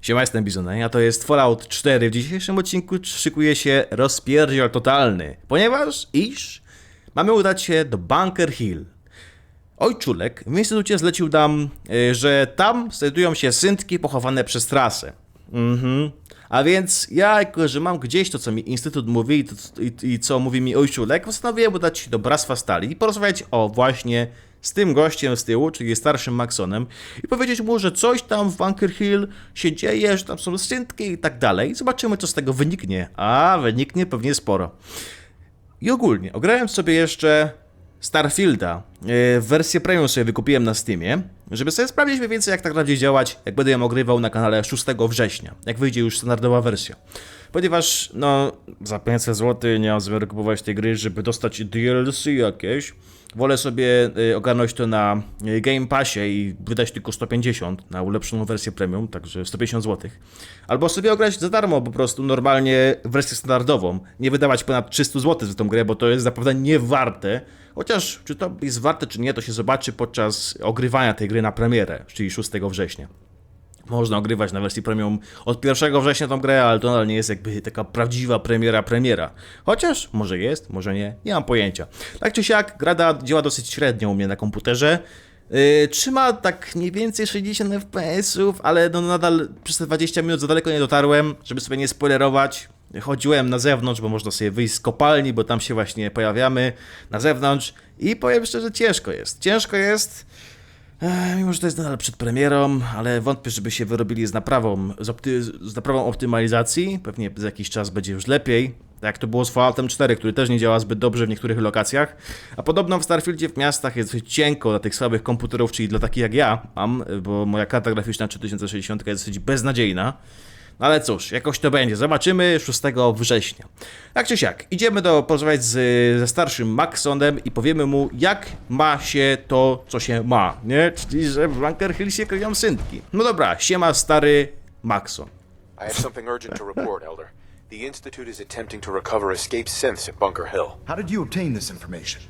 Siema, jestem Bizonem, a to jest Fallout 4. W dzisiejszym odcinku szykuje się rozpierdziel totalny, ponieważ mamy udać się do Bunker Hill. Ojczulek w instytucie zlecił nam, że tam znajdują się syntki pochowane przez trasę. A więc ja, jako że mam gdzieś to, co mi instytut mówi i co mówi mi ojczulek, postanowiłem udać się do Bractwa Stali i porozmawiać właśnie z tym gościem z tyłu, czyli starszym Maxonem, i powiedzieć mu, że coś tam w Bunker Hill się dzieje, że tam są syntki i tak dalej. Zobaczymy, co z tego wyniknie. A wyniknie pewnie sporo. I ogólnie, ograłem sobie jeszcze Starfielda. Wersję premium sobie wykupiłem na Steamie, żeby sobie sprawdzić mniej więcej, jak tak naprawdę działać, jak będę ją ogrywał na kanale 6 września, jak wyjdzie już standardowa wersja. Ponieważ, no, za 500 zł nie mam zamiaru kupować tej gry, żeby dostać DLC jakieś. Wolę sobie ogarnąć to na Game Passie i wydać tylko 150 na ulepszoną wersję premium, także 150 zł. Albo sobie ograć za darmo po prostu normalnie wersję standardową. Nie wydawać ponad 300 zł za tą grę, bo to jest naprawdę nie warte. Chociaż czy to jest warte czy nie, to się zobaczy podczas ogrywania tej gry na premierę, czyli 6 września. Można ogrywać na wersji premium od 1 września tą grę, ale to nadal nie jest jakby taka prawdziwa premiera. Chociaż może jest, może nie mam pojęcia. Tak czy siak, gra działa dosyć średnio u mnie na komputerze. Trzyma tak mniej więcej 60 FPS-ów, ale no nadal przez te 20 minut za daleko nie dotarłem, żeby sobie nie spoilerować. Chodziłem na zewnątrz, bo można sobie wyjść z kopalni, bo tam się właśnie pojawiamy na zewnątrz i powiem szczerze, ciężko jest. Mimo że to jest nadal przed premierą, ale wątpię, żeby się wyrobili z naprawą optymalizacji. Pewnie za jakiś czas będzie już lepiej. Tak jak to było z Falloutem 4, który też nie działa zbyt dobrze w niektórych lokacjach. A podobno w Starfieldzie w miastach jest dosyć cienko dla tych słabych komputerów, czyli dla takich jak ja mam, bo moja karta graficzna 3060 jest dosyć beznadziejna. No ale cóż, jakoś to będzie. Zobaczymy 6 września. Tak czy siak, idziemy porozmawiać ze starszym Maxonem i powiemy mu, jak ma się to, co się ma, nie? Czyli, że w Bunker Hill się kryją syntki. No dobra, siema stary Maxon. I have something urgent to report, Elder. The Institute is attempting to recover escaped synths at Bunker Hill. How did you obtain this information?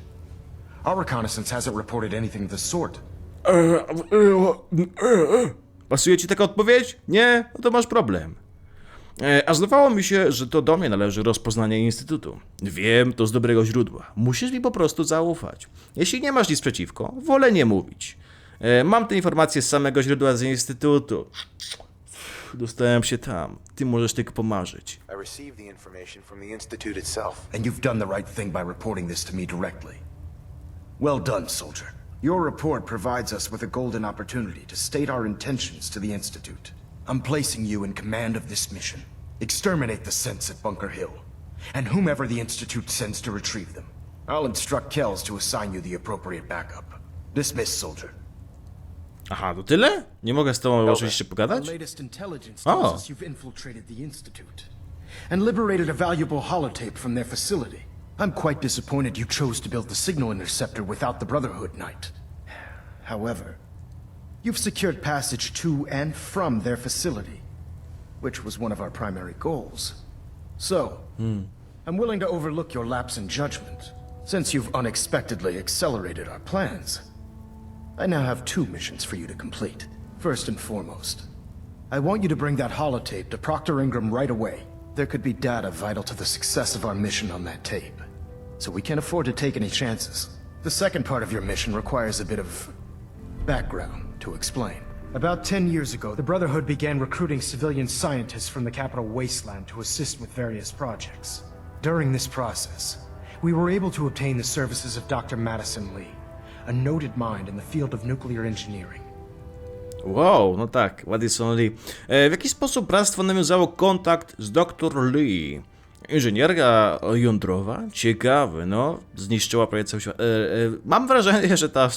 Our reconnaissance hasn't reported anything of the sort. Pasuje ci taka odpowiedź? Nie? No to masz problem. A zdawało mi się, że to do mnie należy rozpoznanie Instytutu. Wiem to z dobrego źródła. Musisz mi po prostu zaufać. Jeśli nie masz nic przeciwko, wolę nie mówić. Mam te informacje z samego źródła z Instytutu. Dostałem się tam. Ty możesz tylko pomarzyć. I received the information from the Institute itself. And you've done the right thing by reporting this to me directly. Well done, soldier. Your report provides us with a golden opportunity to state our intentions to the Institute. I'm placing you in command of this mission. Exterminate the synths at Bunker Hill, and whomever the Institute sends to retrieve them. I'll instruct Kells to assign you the appropriate backup. Dismiss, soldier. Aha, to tyle? Nie mogę z tobą oczywiście pogadać? Our latest intelligence tells us you've infiltrated the Institute and liberated a valuable holotape from their facility. I'm quite disappointed you chose to build the signal interceptor without the Brotherhood Knight. However, you've secured passage to and from their facility, which was one of our primary goals. So, I'm willing to overlook your lapse in judgment, since you've unexpectedly accelerated our plans. I now have 2 missions for you to complete. First and foremost, I want you to bring that holotape to Proctor Ingram right away. There could be data vital to the success of our mission on that tape, so we can't afford to take any chances. The second part of your mission requires a bit of background to explain. About 10 years ago, the Brotherhood began recruiting civilian scientists from the capital wasteland to assist with various projects. During this process, we were able to obtain the services of Dr. Madison Lee, a noted mind in the field of nuclear engineering. Wow, no tak, Madison Lee. W jaki sposób bractwo nawiązało kontakt z dr Lee? Inżynierka jądrowa? Ciekawe, no. Zniszczyła prawie cały świat. Mam wrażenie, że ta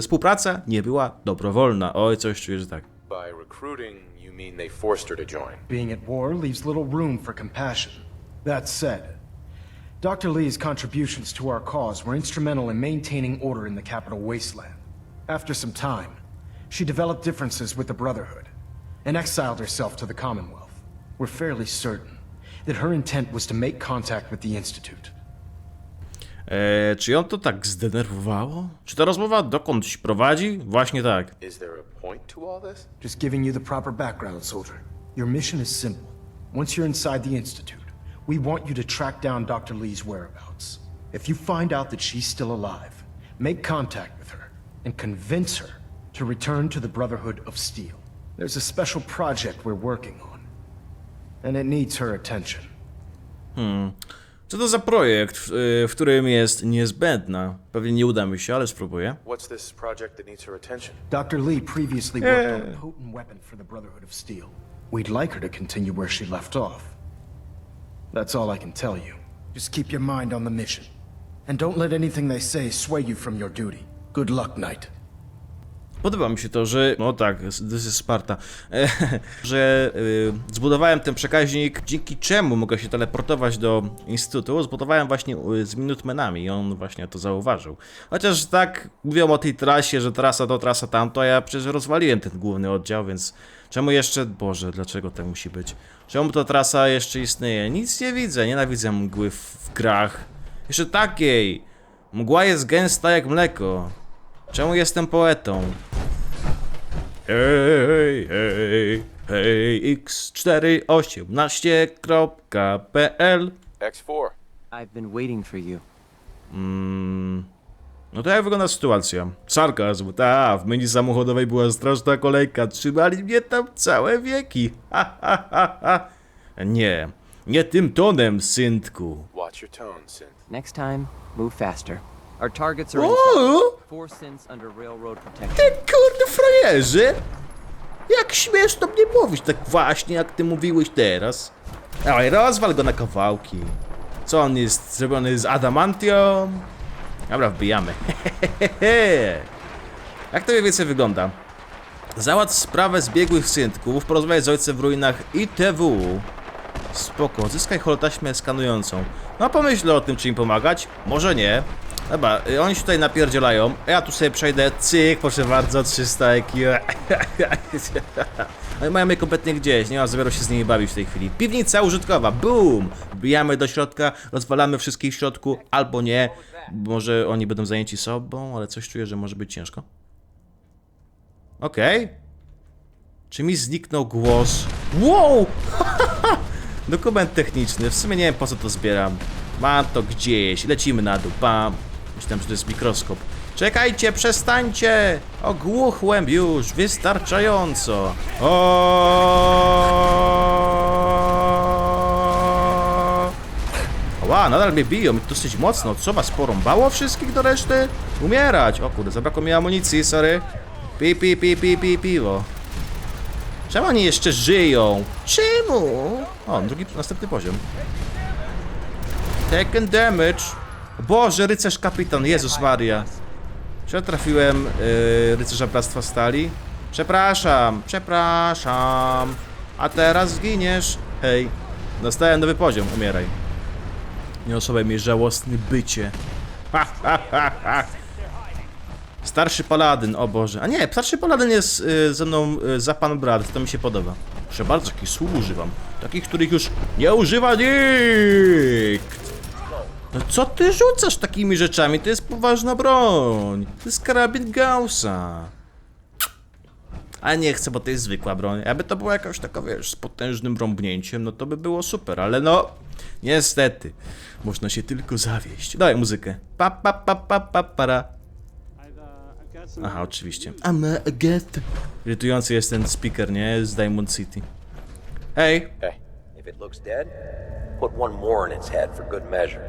współpraca nie była dobrowolna. Oj, coś czuję, że tak. By recruiting, you mean they forced her to join. Being at war leaves little room for compassion. That said, Dr. Lee's contributions to our cause were instrumental in maintaining order in the capital wasteland. After some time, she developed differences with the Brotherhood and exiled herself to the Commonwealth. We're fairly certain that her intent was to make contact with the Institute. Czy ją to tak zdenerwowało? Czy ta rozmowa dokądś prowadzi? Właśnie tak. Is there a point to all this? Just giving you the proper background, soldier. Your mission is simple. Once you're inside the Institute, we want you to track down Dr. Lee's whereabouts. If you find out that she's still alive, make contact with her and convince her to return to the Brotherhood of Steel. There's a special project we're working on, and it needs her attention. Co to za projekt, w którym jest niezbędna? Pewnie nie uda mi się, ale spróbuję. What's this project that needs her attention? Dr. Lee previously worked on a potent weapon for the Brotherhood of Steel. We'd like her to continue where she left off. That's all I can tell you. Just keep your mind on the mission. And don't let anything they say sway you from your duty. Good luck, Knight. Podoba mi się to, że... No tak, this is Sparta. Że zbudowałem ten przekaźnik, dzięki czemu mogę się teleportować do Instytutu. Zbudowałem właśnie z Minutemenami i on właśnie to zauważył. Chociaż tak mówią o tej trasie, że trasa to, trasa tamto, a ja przecież rozwaliłem ten główny oddział, więc... Czemu jeszcze... Boże, dlaczego tak musi być? Czemu ta trasa jeszcze istnieje? Nic nie widzę, nienawidzę mgły w grach. Jeszcze takiej! Mgła jest gęsta jak mleko. Czemu jestem poetą? Hej, hej, hej, x418.pl X4. I've been waiting for you. No to jak wygląda sytuacja? Sarkazm, w menu samochodowej była straszna kolejka, trzymali mnie tam całe wieki. Ha, ha, ha, ha. Nie tym tonem, syntku. Watch your tone, synth. Next time, move faster. Our targets are in O! 4 synths under railroad Ty protection. kurde frajerze! Jak śmiesz to mnie mówić, tak właśnie jak ty mówiłeś teraz. Oj, rozwal go na kawałki. Co on jest zrobiony z adamantium? Dobra, wbijamy. Jak to mniej więcej wygląda? Załatw sprawę zbiegłych syntków, porozmawiaj z ojcem w ruinach ITW. Spoko, odzyskaj holotaśmę skanującą. No pomyślę o tym, czy im pomagać. Może nie. Dobra, oni się tutaj napierdzielają. Ja tu sobie przejdę. Cyk, proszę bardzo, 300 IQ. Oni mają mnie kompletnie gdzieś. Nie mam zamiaru się z nimi bawić w tej chwili. Piwnica użytkowa. Boom! Wbijamy do środka, rozwalamy wszystkich w środku, albo nie. Może oni będą zajęci sobą, ale coś czuję, że może być ciężko. Okej. Czy mi zniknął głos? Wow! Dokument techniczny. W sumie nie wiem, po co to zbieram. Mam to gdzieś. Lecimy na dół. Bam. Myślałem, że to jest mikroskop. Czekajcie, przestańcie! Ogłuchłem już. Wystarczająco. Ła, nadal mnie biją. Dosyć mocno. Co was porąbało wszystkich do reszty? Umierać. O kurde, zabrakło mi amunicji, sorry. Piwo. Czemu oni jeszcze żyją? Czemu? O, następny poziom. Taken damage. Boże, rycerz kapitan, Jezus Maria. Czy ja trafiłem rycerza Bractwa Stali? Przepraszam. A teraz zginiesz. Hej, dostałem nowy poziom, umieraj. Nie osobaj mi żałosne bycie. Starszy paladyn, o Boże. A nie, starszy paladyn jest ze mną za pan brat, to mi się podoba. Proszę bardzo, takich słów używam. Takich, których już nie używa nikt. No co ty rzucasz takimi rzeczami? To jest poważna broń. To jest karabin Gaussa. A nie chcę, bo to jest zwykła broń. Jakby to była jakaś taka, wiesz, z potężnym rąbnięciem, no to by było super, ale no... Niestety. Można się tylko zawieść. Daj muzykę. Para. Aha, oczywiście. I'm a get. Irytujący jest ten speaker, nie? Z Diamond City. Hej! Hey, if it looks dead, put one more in its head for good measure.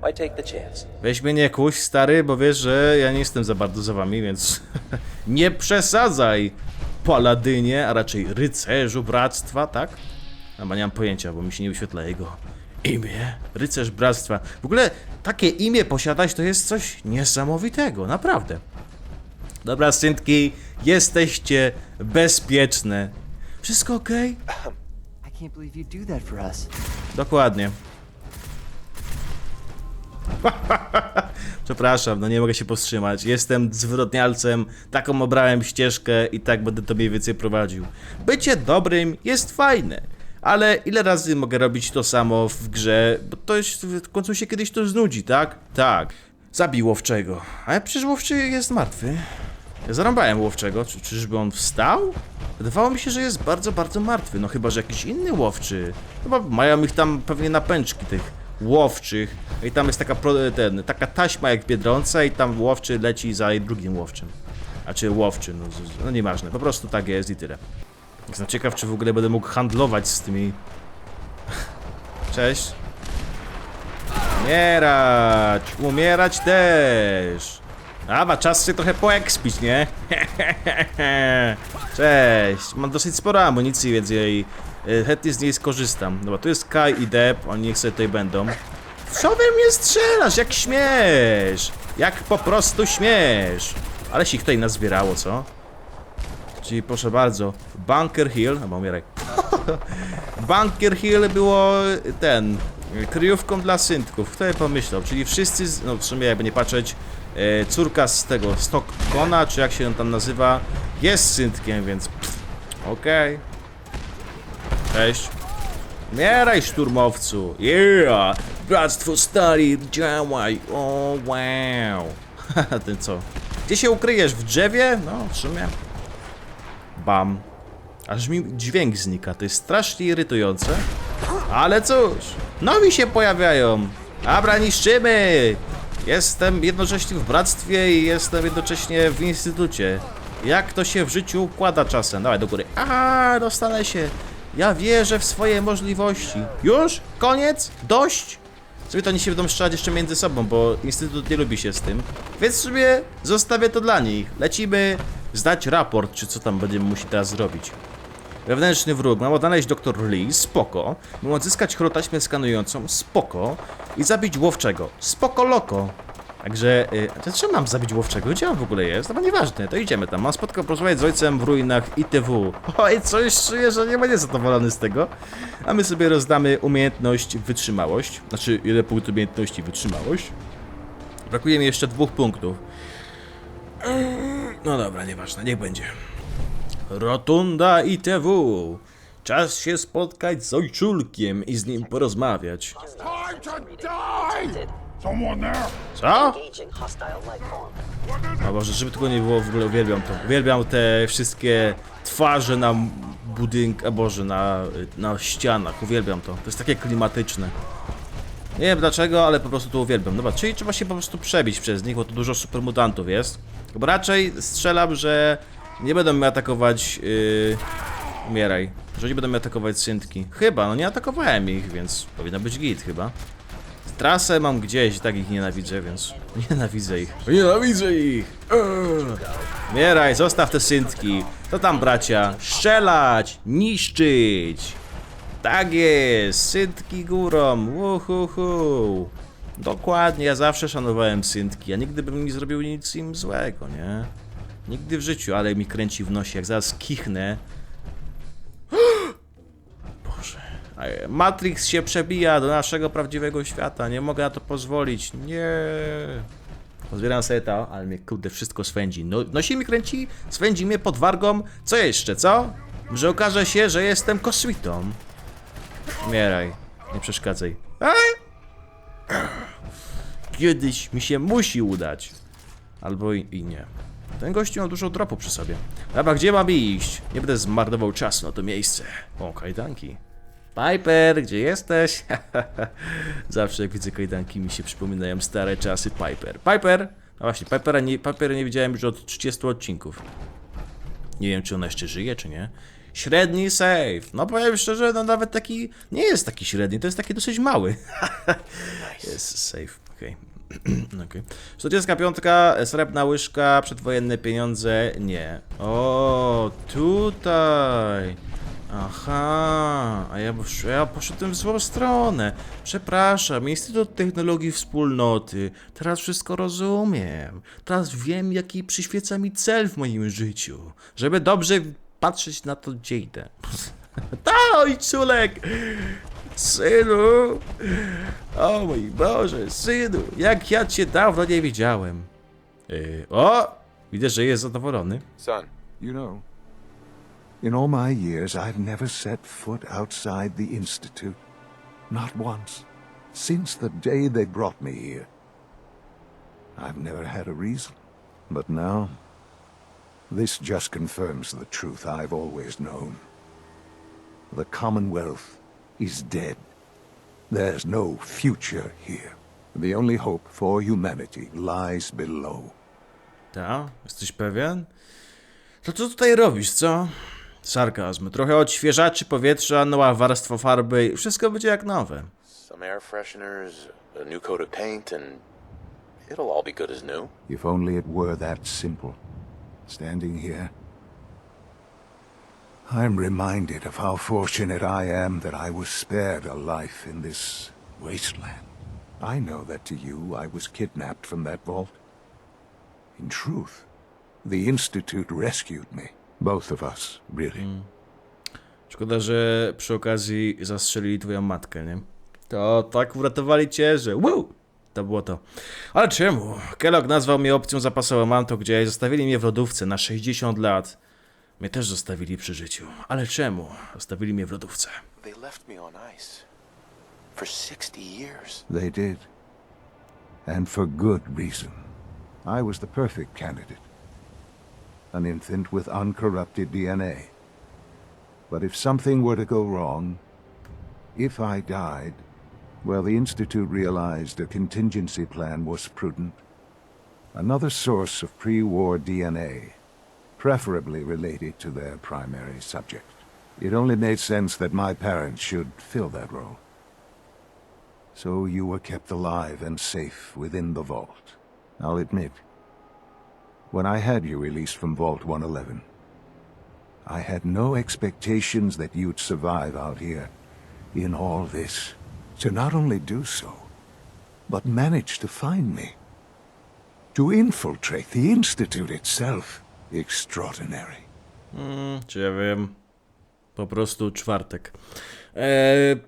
Why take the chance? Weź mnie nie kuś, stary, bo wiesz, że ja nie jestem za bardzo za wami, więc nie przesadzaj, paladynie, a raczej rycerzu bractwa, tak? Chyba nie mam pojęcia, bo mi się nie wyświetla jego imię. Rycerz bractwa. W ogóle takie imię posiadać to jest coś niesamowitego, naprawdę. Dobra, syntki, jesteście bezpieczne. Wszystko okej? I can't believe you do that for us. Dokładnie. Przepraszam, no nie mogę się powstrzymać. Jestem zwyrodnialcem, taką obrałem ścieżkę i tak będę to mniej więcej prowadził. Bycie dobrym jest fajne, ale ile razy mogę robić to samo w grze, bo to jest, w końcu się kiedyś to znudzi, tak? Tak. Zabił łowczego. Ale przecież łowczy jest martwy. Ja zarąbałem łowczego. Czyżby on wstał? Wydawało mi się, że jest bardzo, bardzo martwy. No chyba, że jakiś inny łowczy. Chyba mają ich tam pewnie na pęczki tych łowczych. I tam jest taka taśma jak w Biedronce i tam łowczy leci za drugim łowczym. A czy łowczy, no nieważne. Po prostu tak jest i tyle. Jestem ciekaw, czy w ogóle będę mógł handlować z tymi... Cześć. Umierać! Umierać też! A, czas się trochę poekspić, nie? Cześć! Mam dosyć sporo amunicji, więc jej chętnie z niej skorzystam. Dobra, tu jest Kai i Deb, oni niech sobie tutaj będą. Co wy mnie strzelasz? Jak śmiesz? Jak po prostu śmiesz? Ale się ich tutaj nazbierało, co? Czyli proszę bardzo, Bunker Hill, no bo umieraj. Bunker Hill było kryjówką dla syntków, kto by pomyślał, czyli wszyscy, no w sumie jakby nie patrzeć, córka z tego Stocktona, czy jak się on tam nazywa, jest syntkiem, więc okej. Cześć. Umieraj, szturmowcu, yeah! Bractwo stali, działaj, o wow. Ten co? Gdzie się ukryjesz? W drzewie? No, w sumie. Bam. Aż mi dźwięk znika, to jest strasznie irytujące. Ale cóż, nowi się pojawiają. Dobra, niszczymy. Jestem jednocześnie w bractwie i jestem jednocześnie w instytucie. Jak to się w życiu układa czasem? Dawaj do góry. Aha, dostanę się. Ja wierzę w swoje możliwości. Już? Koniec? Dość? Sobie to oni się będą strzelać jeszcze między sobą, bo instytut nie lubi się z tym. Więc sobie zostawię to dla nich. Lecimy zdać raport, czy co tam będziemy musieli teraz zrobić. Wewnętrzny wróg. Mam odnaleźć dr Lee, spoko. Mam odzyskać holotaśmę skanującą, spoko. I zabić łowczego, spoko loko. Także, czemu mam zabić łowczego? Gdzie on w ogóle jest? No bo nieważne, to idziemy tam. Mam spotkał porozmawiać z ojcem w ruinach ITW. Oj, coś czuję, że nie będzie zadowolony z tego. A my sobie rozdamy umiejętność wytrzymałość. Znaczy, 1 punkt umiejętności wytrzymałość. Brakuje mi jeszcze 2 punktów. No dobra, nieważne, niech będzie. Rotunda ITW. Czas się spotkać z ojczulkiem i z nim porozmawiać. Co? O Boże, żeby tego nie było, w ogóle uwielbiam to. Uwielbiam te wszystkie twarze na budynkach, Boże, na ścianach. Uwielbiam to. To jest takie klimatyczne. Nie wiem dlaczego, ale po prostu to uwielbiam. Dobra, czyli trzeba się po prostu przebić przez nich, bo tu dużo supermutantów jest. Bo raczej strzelam, że nie będą mnie atakować... Umieraj. Że nie będą mnie atakować syntki. Chyba, no nie atakowałem ich, więc powinno być git chyba. Trasę mam gdzieś, tak ich nienawidzę, więc nienawidzę ich. Nienawidzę ich! Umieraj, zostaw te syntki. To tam, bracia? Strzelać! Niszczyć! Tak jest! Syntki górą! Uhuhu! Dokładnie, ja zawsze szanowałem syntki, a nigdy bym nie zrobił nic im złego, nie? Nigdy w życiu, ale mi kręci w nosie, jak zaraz kichnę. Boże. Matrix się przebija do naszego prawdziwego świata, nie mogę na to pozwolić, nie. Pozbieram sobie to, ale mnie kurde wszystko swędzi. Nosi mi kręci, swędzi mnie pod wargą. Co jeszcze, co? Że okaże się, że jestem kosmitą. Umieraj, nie przeszkadzaj. Kiedyś mi się musi udać. Albo i nie. Ten gościu ma dużo dropu przy sobie. Dobra, gdzie mam iść? Nie będę zmarnował czasu na to miejsce. O, kajdanki. Piper, gdzie jesteś? Zawsze jak widzę kajdanki mi się przypominają stare czasy Piper. Piper! No właśnie, Piper nie widziałem już od 30 odcinków. Nie wiem, czy ona jeszcze żyje, czy nie. Średni save. No powiem szczerze, no nawet taki... Nie jest taki średni, to jest taki dosyć mały. Jest save, okej. Okay. 45, srebrna łyżka, przedwojenne pieniądze, nie. O, tutaj. Aha, a ja poszedłem w złą stronę. Przepraszam, Instytut Technologii Wspólnoty. Teraz wszystko rozumiem. Teraz wiem, jaki przyświeca mi cel w moim życiu. Żeby dobrze patrzeć na to, gdzie idę. Ta, ojczulek! Synu! O mój Boże, synu! Jak ja cię dawno nie widziałem. O! Widzę, że jest zadowolony. Son, You know, in all my years, I've never set foot outside the Institute. Not once. Since the day they brought me here. I've never had a reason. But now, This just confirms the truth I've always known. The Commonwealth is dead. There's no future here. The only hope for humanity lies below. Ta? Jesteś pewien? To co tutaj robisz, co? Sarkazm. Trochę odświeżaczy powietrza, nowa warstwa farby i wszystko będzie jak nowe. Some air fresheners, a new coat of paint, and it'll all be good as new. If only it were that simple. Standing here, I'm reminded of how fortunate I am that I was spared a life in this wasteland. I know that to you I was kidnapped from that vault. In truth, the Institute rescued me. Both of us, really. Szkoda, że przy okazji zastrzelili twoją matkę, nie? To tak uratowali cię, że to było to. Ale czemu? Kellogg nazwał mnie opcją zapasową, mam to gdzieś, zostawili mnie w lodówce na 60 lat. Mnie też zostawili przy życiu. Ale czemu? Zostawili mnie w lodówce. They left me on ice for 60 years. They did. And for good reason. I was the perfect candidate. An infant with uncorrupted DNA. But if something were to go wrong, if I died, well, the Institute realized a contingency plan was prudent. Another source of pre-war DNA, preferably related to their primary subject. It only made sense that my parents should fill that role. So you were kept alive and safe within the vault. I'll admit, when I had you released from Vault 111, I had no expectations that you'd survive out here in all this. To not only do so, but manage to find me. To infiltrate the Institute itself. Extraordinary. Czy ja wiem? Po prostu czwartek.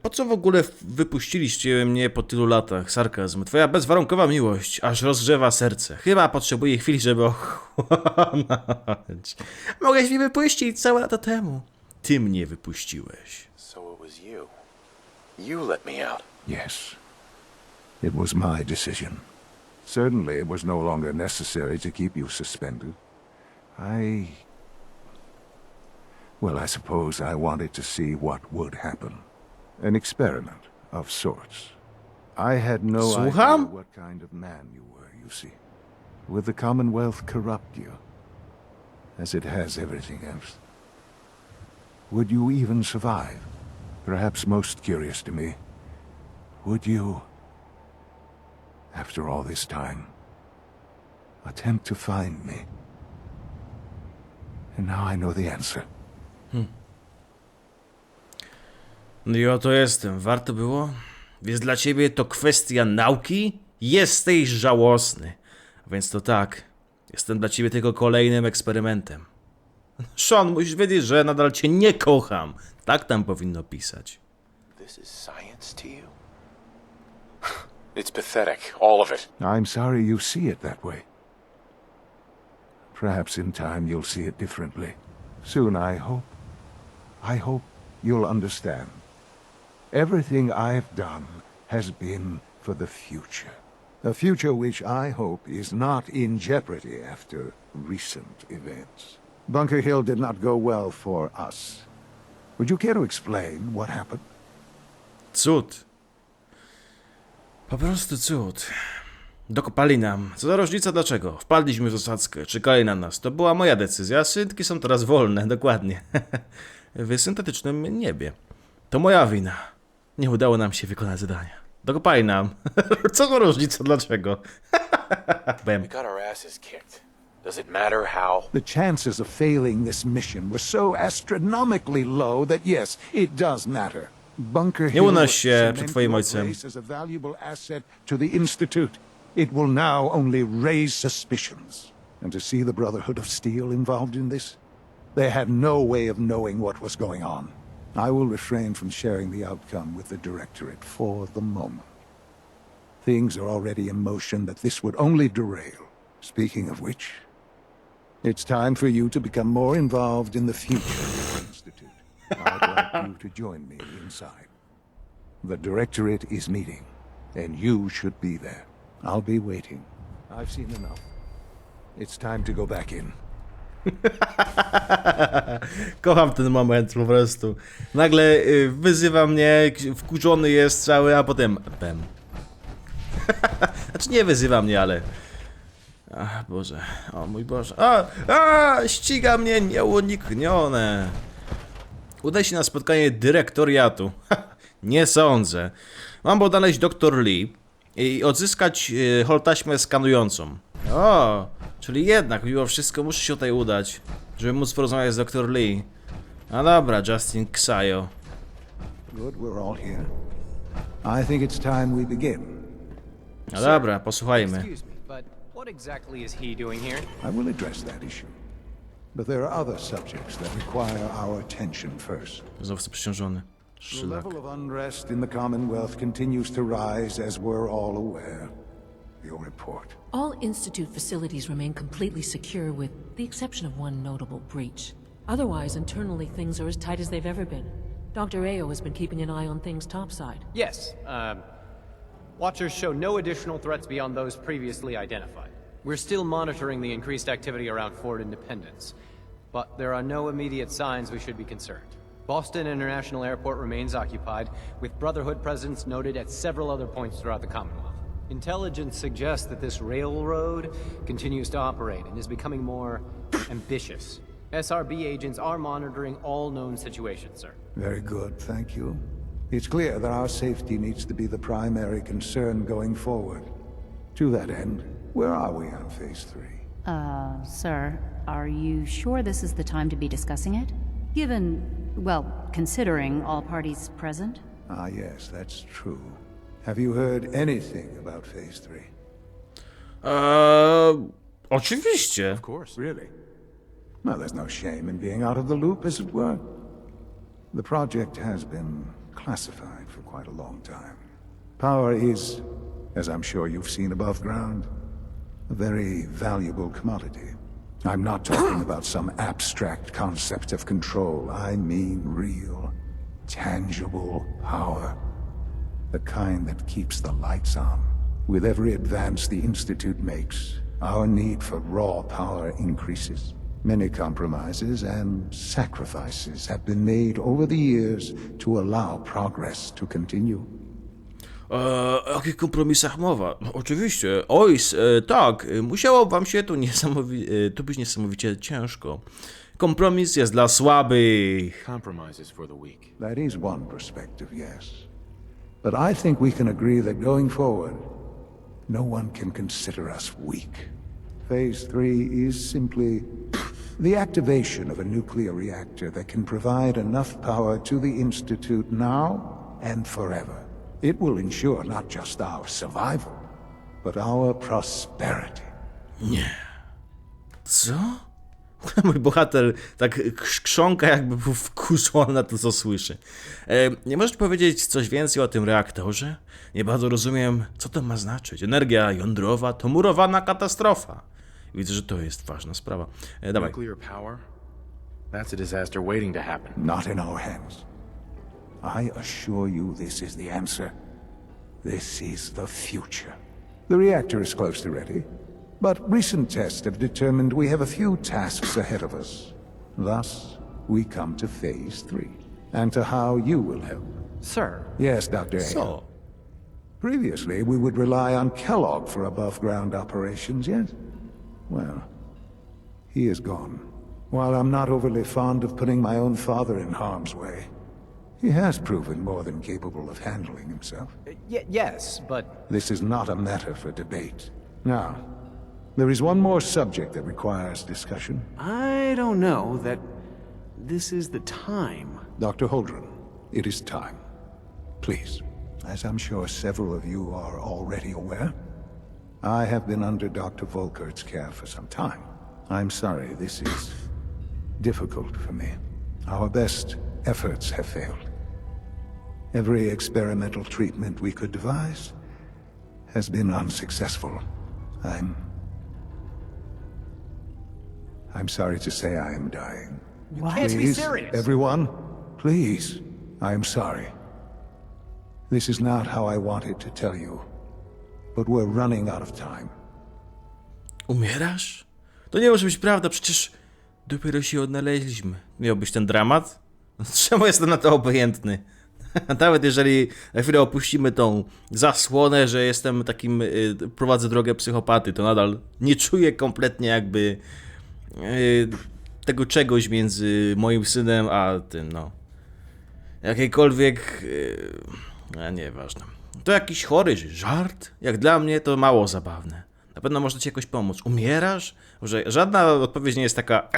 Po co w ogóle wypuściliście mnie po tylu latach? Sarkazm. Twoja bezwarunkowa miłość aż rozgrzewa serce. Chyba potrzebuję chwili, żeby ochłonąć. Mogłeś mnie wypuścić całe lata temu. Ty mnie wypuściłeś. So it was you. You let me out. Yes. It was my decision. Certainly it was no longer necessary to keep you suspended. Well, I suppose I wanted to see what would happen. An experiment of sorts. I had no idea what kind of man you were, you see. Would the Commonwealth corrupt you? As it has everything else? Would you even survive? Perhaps most curious to me, would you, after all this time, attempt to find me? And now I know the answer. No i oto jestem. Warto było? Więc dla ciebie to kwestia nauki? Jesteś żałosny. Więc to tak. Jestem dla ciebie tylko kolejnym eksperymentem. Sean, musisz wiedzieć, że nadal cię nie kocham. Tak tam powinno pisać. This is science to you? It's pathetic, all of it. I'm sorry you see it that way. Perhaps in time you'll see it differently. Soon, I hope you'll understand. Everything I've done has been for the future. A future which I hope is not in jeopardy after recent events. Bunker Hill did not go well for us. Would you care to explain what happened? Cud. Po prostu cud. Dokopali nam. Co za różnica dlaczego? Wpadliśmy w zasadzkę, czekali na nas. To była moja decyzja. Syntki są teraz wolne, dokładnie. W syntetycznym niebie. To moja wina. Nie udało nam się wykonać zadania. Dokopali nam. Co za różnica dlaczego? We got our asses kicked. Does it matter how? The chances of failing this mission were so astronomically low that yes, it does matter. Bunker Hill Nie unoś się przed twoim ojcem. is a valuable asset to the Institute. It will now only raise suspicions. And to see the Brotherhood of Steel involved in this? They had no way of knowing what was going on. I will refrain from sharing the outcome with the Directorate for the moment. Things are already in motion that this would only derail. Speaking of which, it's time for you to become more involved in the future of the Institute. I'd like you to join me inside. The Directorate is meeting, and you should be there. I'll be waiting. I've seen enough. It's time to go back in. Kocham ten moment po prostu. Nagle wyzywa mnie, wkurzony jest cały, a potem pem. Znaczy nie wyzywa mnie, ale... Ach, Boże, o mój Boże. Ściga mnie nieuniknione. Udaj się na spotkanie dyrektoriatu. Nie sądzę. Mam odnaleźć dr Lee i odzyskać holtaśmę skanującą. O, czyli jednak mimo wszystko muszę się tutaj udać, żeby móc porozmawiać z dr Lee. No dobra, Justin Ksajo. Good, we're all here. I think it's time we begin. No dobra, posłuchajmy. Excuse me, but what exactly is he doing here? I will address that issue. But there are other subjects that require our attention first. Znowu przeciążony. The Szlak. level of unrest in the Commonwealth continues to rise, as we're all aware. Your report. All Institute facilities remain completely secure with the exception of one notable breach. Otherwise, internally things are as tight as they've ever been. Dr. Ao has been keeping an eye on things topside. Yes, Watchers show no additional threats beyond those previously identified. We're still monitoring the increased activity around Fort Independence, but there are no immediate signs we should be concerned. Boston International Airport remains occupied, with Brotherhood presence noted at several other points throughout the Commonwealth. Intelligence suggests that this railroad continues to operate and is becoming more ambitious. SRB agents are monitoring all known situations, sir. Very good, thank you. It's clear that our safety needs to be the primary concern going forward. To that end, where are we on Phase 3? Sir, are you sure this is the time to be discussing it? Given, well, considering all parties present? Ah, yes, that's true. Have you heard anything about Phase 3? Oczywiście. Of course. Really? Well, there's no shame in being out of the loop, as it were. The project has been classified for quite a long time. Power is, as I'm sure you've seen above ground, a very valuable commodity. I'm not talking about some abstract concept of control. I mean real, tangible power. The kind that keeps the lights on. With every advance the Institute makes, our need for raw power increases. Many compromises and sacrifices have been made over the years to allow progress to continue. O jakich kompromisach mowa? No, oczywiście. Tak, musiało wam się tu być niesamowicie ciężko. Kompromis jest dla słabych. Compromises for the weak. That is one perspective, yes. But I think we can agree that going forward, no one can consider us weak. Phase 3 is simply the activation of a nuclear reactor that can provide enough power to the Institute now and forever. It will ensure not just our survival, but our prosperity. Nie. Co? Mój bohater tak krząka, jakby był wkurzony na to, co słyszy. Nie możesz powiedzieć coś więcej o tym reaktorze? Nie bardzo rozumiem, co to ma znaczyć. Energia jądrowa to murowana katastrofa. Widzę, że to jest ważna sprawa. Dawaj. Nuclear power? That's a disaster waiting to happen. Not in our hands. I assure you this is the answer. This is the future. The reactor is close to ready, but recent tests have determined we have a few tasks ahead of us. Thus, we come to Phase 3, and to how you will help. Sir, Yes, Dr. A. Co? Previously, we would rely on Kellogg for above-ground operations, yes? Well, he is gone. While I'm not overly fond of putting my own father in harm's way, he has proven more than capable of handling himself. yes, but This is not a matter for debate. Now, there is one more subject that requires discussion. I don't know that this is the time. Dr. Holdren, it is time. Please, as I'm sure several of you are already aware, I have been under Dr. Volkert's care for some time. I'm sorry, this is difficult for me. Our best efforts have failed. Every experimental treatment we could devise has been unsuccessful. I'm sorry to say I am dying. can't be Please, serious. everyone, please, I am sorry. This is not how I wanted to tell you, but we're running out of time. Umierasz? To nie może być prawda, przecież Dopiero się odnaleźliśmy. Miał być ten dramat? Czemu jestem na to obojętny? Nawet jeżeli na chwilę opuścimy tą zasłonę, że jestem takim, prowadzę drogę psychopaty, to nadal nie czuję kompletnie jakby tego czegoś między moim synem a tym, no. Jakiejkolwiek, nieważne. To jakiś chory żart? Jak dla mnie to mało zabawne. Na pewno można ci jakoś pomóc. Umierasz? Że żadna odpowiedź nie jest taka,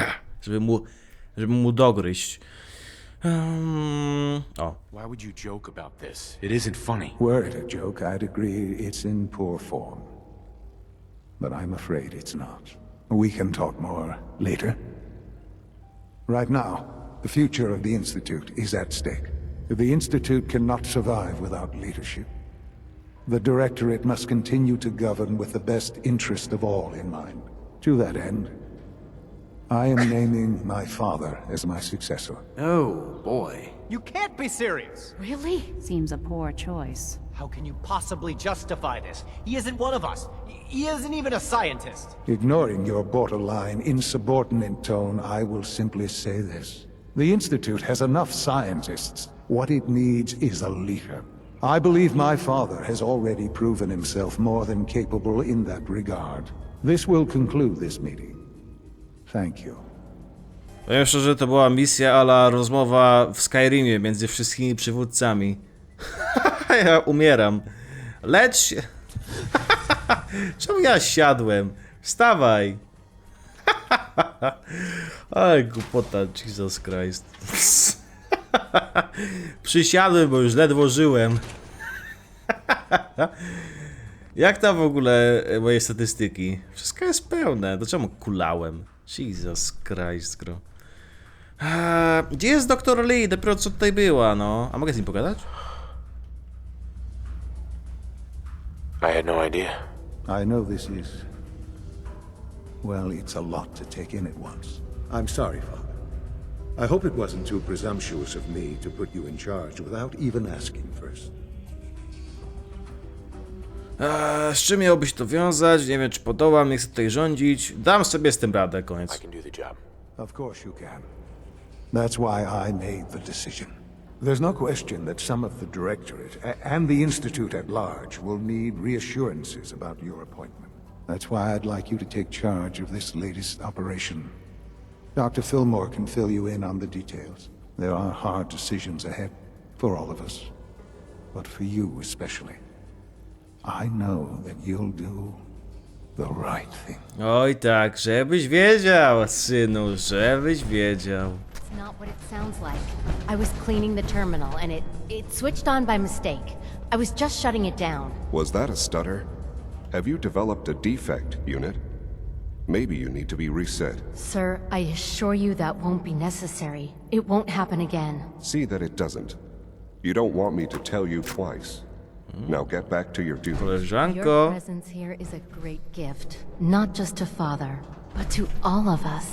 żeby mu dogryźć. Why would you joke about this? It isn't funny. Were it a joke, I'd agree it's in poor form. But I'm afraid it's not. We can talk more later. Right now, the future of the Institute is at stake. The Institute cannot survive without leadership. The Directorate must continue to govern with the best interest of all in mind. To that end, I am naming my father as my successor. Oh, boy. You can't be serious! Really? Seems a poor choice. How can you possibly justify this? He isn't one of us. He isn't even a scientist. Ignoring your borderline, insubordinate tone, I will simply say this. The Institute has enough scientists. What it needs is a leader. I believe my father has already proven himself more than capable in that regard. This will conclude this meeting. Thank you. Powiem szczerze, to była misja a la rozmowa w Skyrimie między wszystkimi przywódcami. Ja umieram. Lecz się. Czemu ja siadłem? Wstawaj. Aj, głupota, Jesus Christ. Przysiadłem, bo już ledwo żyłem. Jak tam w ogóle moje statystyki? Wszystko jest pełne. To czemu kulałem? Jesus Christ, bro. Gdzie jest Dr. Lee? Dopiero co tutaj była, no. A mogę z nim pogadać? I had no idea. I know this is... well, it's a lot to take in at once. I'm sorry, Father. I hope it wasn't too presumptuous of me to put you in charge without even asking first. Z czym miałobyś to wiązać? Nie wiem, czy podołam, nie chcę tutaj rządzić. Dam sobie z tym radę, koniec. I can do the job. Of course you can. That's why I made the decision. There's no question that some of the Directorate and the Institute at large will need reassurances about your appointment. That's why I'd like you to take charge of this latest operation. Dr. Fillmore can fill you in on the details. There are hard decisions ahead for all of us, but for you especially. I know that you'll do the right thing. Oj tak, żebyś wiedział, synu, żebyś wiedział. It's not what it sounds like. I was cleaning the terminal and it switched on by mistake. I was just shutting it down. Was that a stutter? Have you developed a defect, Unit? Maybe you need to be reset. Sir, I assure you that won't be necessary. It won't happen again. See that it doesn't. You don't want me to tell you twice. Now get back to your duties. Your presence here is a great gift, not just to Father, but to all of us.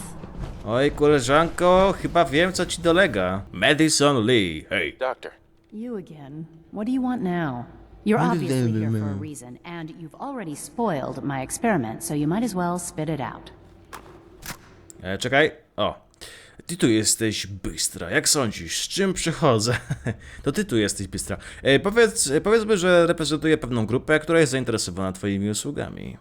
Oj, koleżanko, chyba wiem, co ci dolega. Madison Lee, hey. Doctor. You again. What do you want now? You're obviously here for a reason, and you've already spoiled my experiment, so you might as well spit it out. Czekaj. O. Ty tu jesteś bystra. Jak sądzisz, z czym przychodzę? To ty tu jesteś bystra. Powiedzmy, że reprezentuję pewną grupę, która jest zainteresowana twoimi usługami.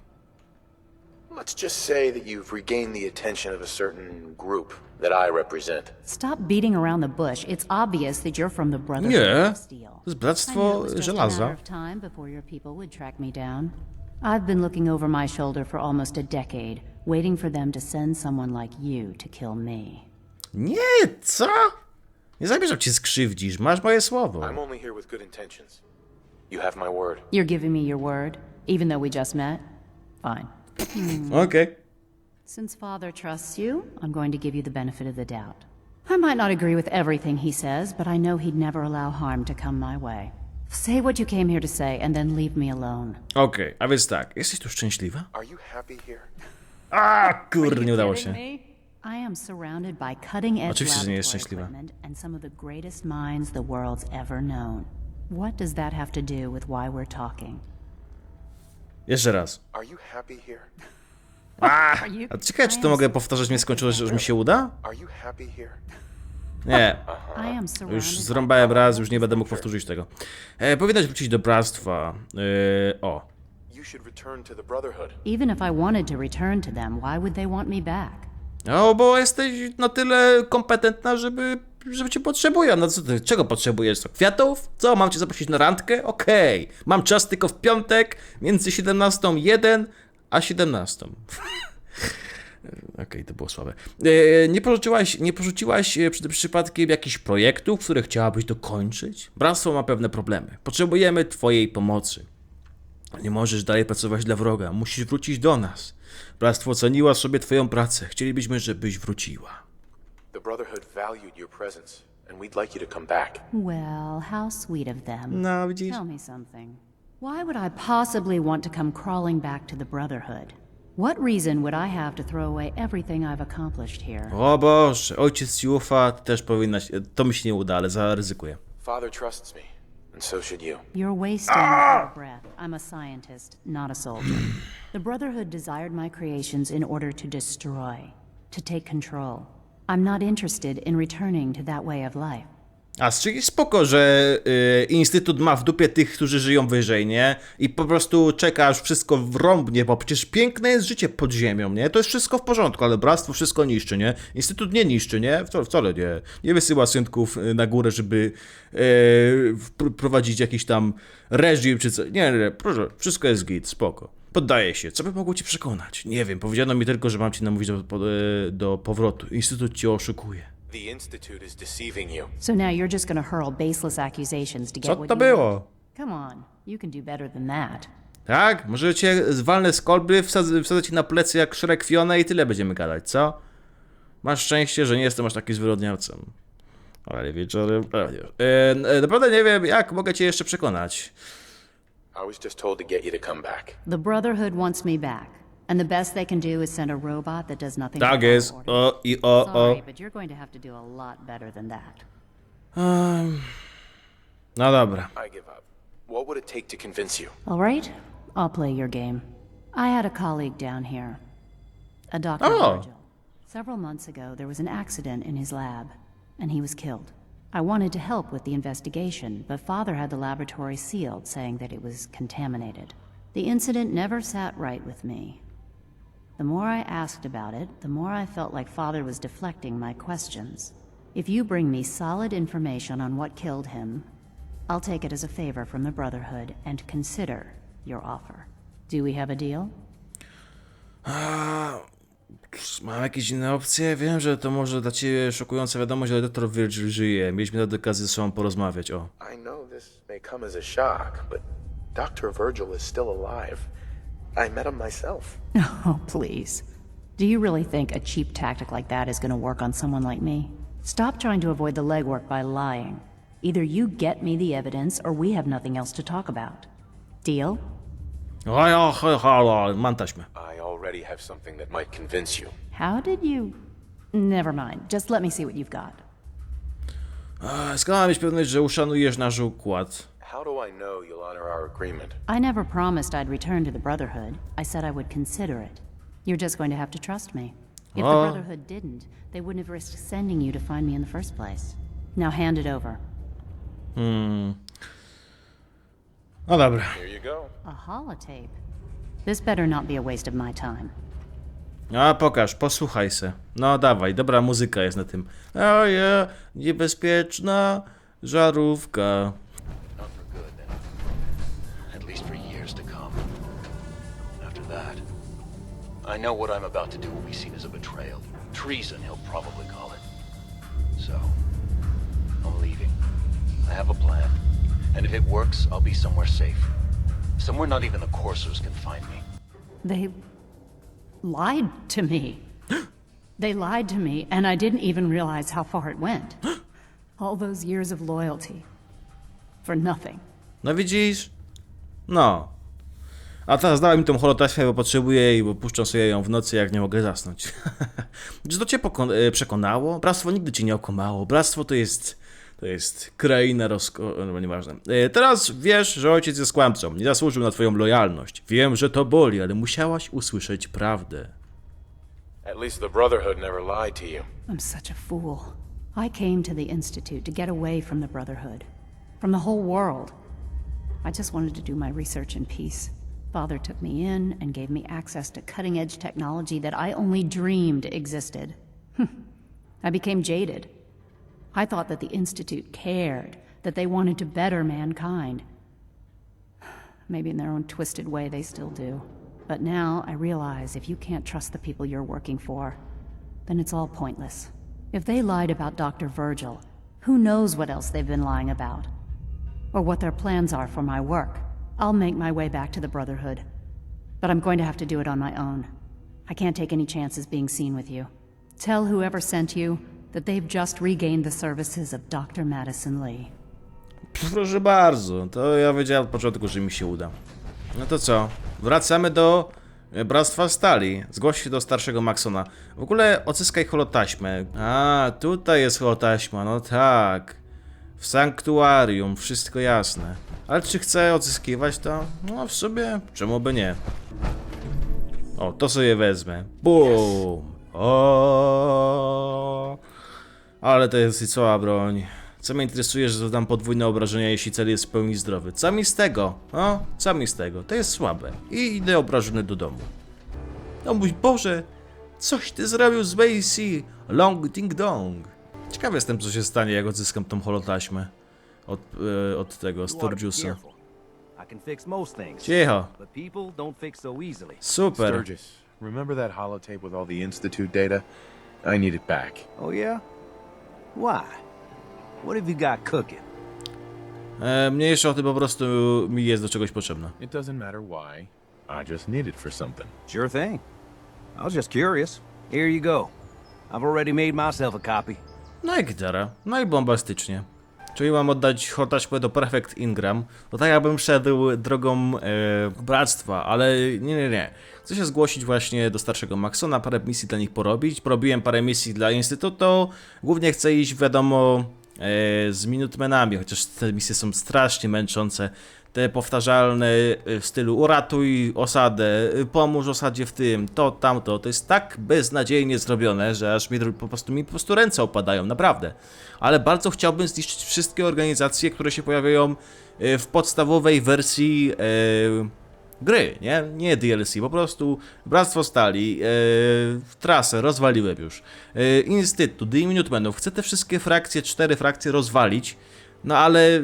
Let's just say that you've regained the attention of a certain group that I represent. Stop beating around the bush. It's obvious that you're from the Brotherhood Nie, of Steel. to jest Bractwo Żelaza. Of time before your people would track me down. I've been looking over my shoulder for almost a decade, waiting for them to send someone like you to kill me. Nie, co? Nie zamierzam cię skrzywdzić, masz moje słowo. I'm only here with good intentions. You have my word. You're giving me your word, even though we just met? Fine. Okay. Since Father trusts you, I'm going to give you the benefit of the doubt. I might not agree with everything he says, but I know he'd never allow harm to come my way. Say what you came here to say, and then leave me alone. Okej, a więc tak, jesteś tu szczęśliwa? Are you happy here? A, kurde, nie udało się. I am surrounded by cutting-edge Oczywiście, że nie jest laboratory szczęśliwa. equipment and some of the greatest minds the world's ever known. What does that have to do with why we're talking? Jeszcze raz. Are you happy here? A ciekawe, czy to mogę powtarzać w nieskończoność, że mi się uda? Are you happy here? Nie. I am Już surrounded zrąbałem raz, już nie będę mógł powtórzyć tego. Powinnaś wrócić do bractwa. O. You should return to the Brotherhood. Even if I wanted to return to them, why would they want me back? No, bo jesteś na tyle kompetentna, żeby cię potrzebują. No co ty, czego potrzebujesz? Co, kwiatów? Co, mam cię zaprosić na randkę? Okej. Mam czas tylko w piątek między 17:01 a 17. Okej, to było słabe. Nie porzuciłaś przed przypadkiem jakichś projektów, które chciałabyś dokończyć? Bractwo ma pewne problemy. Potrzebujemy twojej pomocy. Nie możesz dalej pracować dla wroga. Musisz wrócić do nas. Bractwo oceniła sobie twoją pracę. Chcielibyśmy, żebyś wróciła. The Brotherhood valued your presence, and we'd like you to come back. Well, how sweet of them. No, widzisz? Tell me something. Why would I possibly want to come crawling back to the Brotherhood? What reason would I have to throw away everything I've accomplished here? O Boże, ojciec ci ufa, ty też powinnaś... To mi się nie uda, ale zaryzykuję. Father trusts me, and so should you. You're wasting your breath. I'm a scientist, not a soldier. The Brotherhood desired my creations in order to destroy, to take control. I'm not interested in returning to that way of life. A czyli spoko, że Instytut ma w dupie tych, którzy żyją wyżej, nie? I po prostu czeka, aż wszystko wrąbnie, bo przecież piękne jest życie pod ziemią, nie? To jest wszystko w porządku, ale bractwo wszystko niszczy, nie? Instytut nie niszczy, nie? Wcale nie. Nie wysyła synków na górę, żeby prowadzić jakiś tam reżim czy co. Nie, proszę, wszystko jest git, spoko. Poddaję się. Co by mogło cię przekonać? Nie wiem, powiedziano mi tylko, że mam cię namówić do powrotu. Instytut cię oszukuje. The Institute is deceiving you. So now you're just gonna hurl baseless accusations to get Co what to you było? want. Come on, you can do better than that. Tak? Może cię zwalnę z kolby, wsadzę ci na plecy jak Shrek Fionę i tyle będziemy gadać, co? Masz szczęście, że nie jestem aż taki zwyrodnialcem. Ale wieczorem... Naprawdę nie wiem, jak mogę cię jeszcze przekonać. I was just told to get you to come back. The Brotherhood wants me back, and the best they can do is send a robot that does nothing Tak but jest. orders. Sorry, but you're going to have to do a lot better than that. No dobra. I give up. What would it take to convince you? All right, I'll play your game. I had a colleague down here, a Dr. Oh. Virgil. Several months ago, there was an accident in his lab, and he was killed. I wanted to help with the investigation, but Father had the laboratory sealed, saying that it was contaminated. The incident never sat right with me. The more I asked about it, the more I felt like Father was deflecting my questions. If you bring me solid information on what killed him, I'll take it as a favor from the Brotherhood and consider your offer. Do we have a deal? Mam jakieś inne opcje? Wiem, że to może dla ciebie szokująca wiadomość, ale dr Virgil żyje. Mieliśmy nawet okazję ze sobą porozmawiać, o. I know this may come as a shock, but Dr. Virgil is still alive. I met him myself. Oh, please. Do you really think a cheap tactic like that is going to work on someone like me? Stop trying to avoid the legwork by lying. Either you get me the evidence, or we have nothing else to talk about. Deal? Mam taśmę. I already have something that might convince you. How did you... Never mind. Just let me see what you've got. Skąd mam mieć pewność, że uszanujesz nasz układ? How do I know you'll honor our agreement? I never promised I'd return to the Brotherhood. I said I would consider it. You're just going to have to trust me. If the Brotherhood didn't, they wouldn't have risked sending you to find me in the first place. Now hand it over. No dobra. Here you go. A holotape? This better not be a waste of my time. A pokaż, posłuchaj se. No dawaj, dobra muzyka jest na tym. Oje, niebezpieczna żarówka. Not for good, then. At least for years to come. After that, I know what I'm about to do will be seen as a betrayal. Treason, he'll probably call it. So, I'm leaving. I have a plan. And if it works, I'll be somewhere safe. Somewhere not even the coursers can find me. They lied to me. They lied to me, and I didn't even realize how far it went. All those years of loyalty. For nothing. No widzisz? No. A teraz dałem mi tą holotaśmę, bo potrzebuję jej, bo puszczam sobie ją w nocy, jak nie mogę zasnąć. Czy to cię przekonało? Bractwo nigdy cię nie okłamało. Bractwo to jest kraina no nieważne. Teraz wiesz, że ojciec jest kłamcą. Nie zasłużył na twoją lojalność. Wiem, że to boli, ale musiałaś usłyszeć prawdę. At least the Brotherhood never lied to you. I'm such a fool. I came to the Institute to get away from the Brotherhood. From the whole world. I just wanted to do my research in peace. Father took me in and gave me access to cutting-edge technology that I only dreamed existed. I became jaded. I thought that the Institute cared, that they wanted to better mankind. Maybe in their own twisted way they still do. But now I realize if you can't trust the people you're working for, then it's all pointless. If they lied about Dr. Virgil, who knows what else they've been lying about? Or what their plans are for my work. I'll make my way back to the Brotherhood. But I'm going to have to do it on my own. I can't take any chances being seen with you. Tell whoever sent you that they've just regained the services of Dr. Madison Lee. Proszę bardzo, to ja wiedziałem od początku, że mi się uda. No to co? Wracamy do Bractwa Stali. Zgłoś się do starszego Maxona. W ogóle odzyskaj holotaśmę. A, tutaj jest holotaśma, no tak. W sanktuarium, wszystko jasne. Ale czy chcę odzyskiwać to? No w sobie, czemu by nie? O, to sobie wezmę. Bum! O, ale to jest i cała broń. Co mnie interesuje, że dodam podwójne obrażenia, jeśli cel jest w pełni zdrowy. Co mi z tego? O, co mi z tego? To jest słabe. I idę obrażony do domu. O mój Boże! Coś ty zrobił z Macy! Long ding dong! Ciekawy jestem, co się stanie, jak odzyskam tą holotaśmę. Od tego, Sturgiusa. Cicho. Super. Sturgis, remember that holotape with all the Institute data? I need it back. Oh yeah? Why? What have you got cooking? Mniejsza o tym, po prostu mi jest do czegoś potrzebna. It doesn't matter why. I just need it for something. Sure thing. I was just curious. Here you go. I've already made myself a copy. No i gitara. No i bombastycznie. Czyli mam oddać holotaśmę do Perfect Ingram. To tak jakbym szedł drogą bractwa, ale nie. Chcę się zgłosić właśnie do starszego Maxona, parę misji dla nich porobić. Porobiłem parę misji dla Instytutu. Głównie chcę iść, wiadomo, z Minutemenami, chociaż te misje są strasznie męczące. Te powtarzalne w stylu uratuj osadę, pomóż osadzie w tym, to, tamto. To jest tak beznadziejnie zrobione, że aż mi po prostu ręce opadają, naprawdę. Ale bardzo chciałbym zniszczyć wszystkie organizacje, które się pojawiają w podstawowej wersji gry, nie DLC, po prostu Bractwo Stali, trasę rozwaliłem już, Instytut i Minutemenów, chcę te wszystkie frakcje, 4 frakcje rozwalić, no ale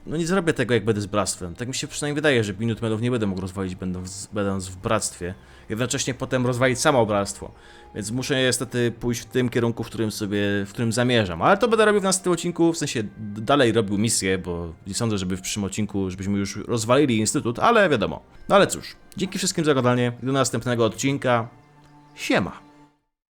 no nie zrobię tego, jak będę z Bractwem. Tak mi się przynajmniej wydaje, że Minutemenów nie będę mógł rozwalić, będąc w Bractwie. Jednocześnie potem rozwalić samo Bractwo. Więc muszę niestety pójść w tym kierunku, w którym zamierzam. Ale to będę robił w następnym odcinku, w sensie dalej robił misję, bo nie sądzę, żeby w przyszłym odcinku, żebyśmy już rozwalili Instytut, ale wiadomo. No ale cóż, dzięki wszystkim za oglądanie i do następnego odcinka. Siema!